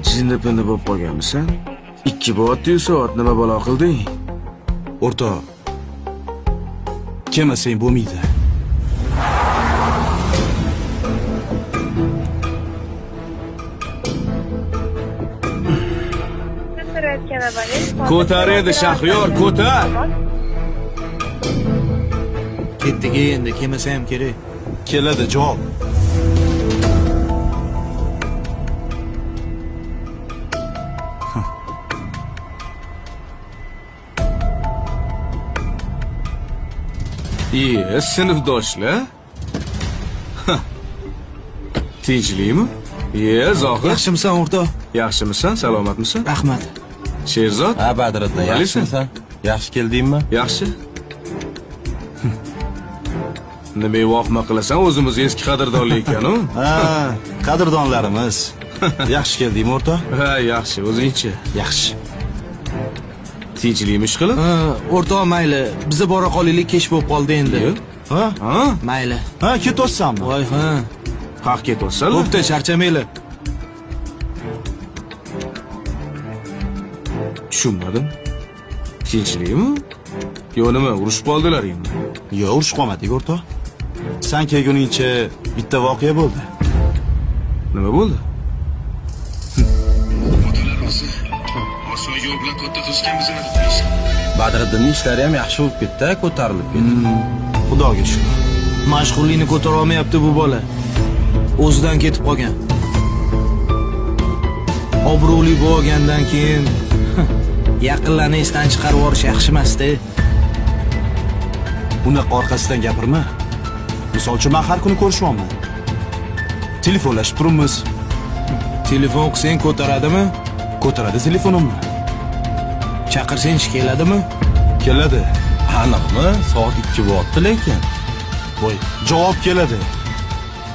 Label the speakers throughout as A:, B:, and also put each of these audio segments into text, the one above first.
A: Jinni-pinni bo'lib qolganmisan? 2 soat nima balo qilding?
B: O'rtoq, kelmasang bo'lmaydi.
A: Ko'tar edi Shahriyor, ko'tar.
C: Ketdik endi, kelmasa ham kerak.
B: Keladi javob.
A: Sinfdoshlar. Tinchlikmi? Zohir.
C: Yaxshimisan o'rtoq?
A: Yaxshimisan? Salomatmisan?
C: Rahmat.
A: Sherzod?
D: Ha, Badriddin, yaxshimisan? Yaxshi keldingmi?
A: Yaxshi. Nima vaqma qilasan, o'zimiz eski qadrdonlik ekan-ku.
B: Ha, qadrdonlarimiz. Yaxshi keldingmi o'rtoq?
A: Ha, yaxshi, o'zingchi.
B: Yaxshi.
A: Tinchlikmi ishqilib?
C: Ha, o'rtoq mayli, bizni bora qolaylik, kech bo'lib qoldi endi.
B: Ha?
A: Ha?
C: Mayli.
B: Ha, ketossanmi?
C: Voy, ha.
A: Haq ketolsan.
C: Bo'pti, charchamaylik.
A: Tushunmadim. Tinchlikmi? Yo, nima, urushib qoldilar endi?
B: Yo'q, urushib qolmadik o'rtoq. Sen kelguningcha bitta voqea bo'ldi.
A: Nima bo'ldi?
D: Badriddinning ishlari ham yaxshi bo'lib ketdi, ko'tarilib ketdi.
B: Xudoga shukr.
C: Mashg'ullikni ko'tara olmayapti bu bola. O'zidan ketib qolgan. Obro'li bo'lgandan keyin yaqinlarni esdan chiqarib yuborish yaxshi emas-da.
B: Unaqa orqasidan gapirma. Misol uchun men har kuni ko'rishyapman. Telefonlashib turibmiz.
C: Telefon qilsang ko'taradimi?
B: Ko'taradi telefonimni.
C: Chaqirsang keladimi?
B: Keladi.
D: Aniqmi? Soat 2 bo'lyapti lekin.
B: Voy, javob keladi.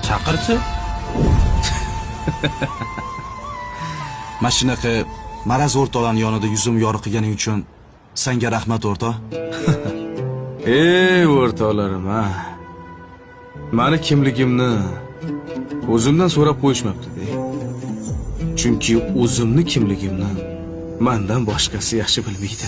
D: Chaqirchi.
B: Mashinaga maraz o'rtoqlarning yonida yuzim yorug' qilganing uchun senga rahmat o'rtoq.
A: Ey o'rtoqlarim, ha. Meni kimligimni o'zimdan so'rab qo'yishmabdi-da. Chunki o'zimni kimligimni mendan boshqasi yaxshi bilmaydi.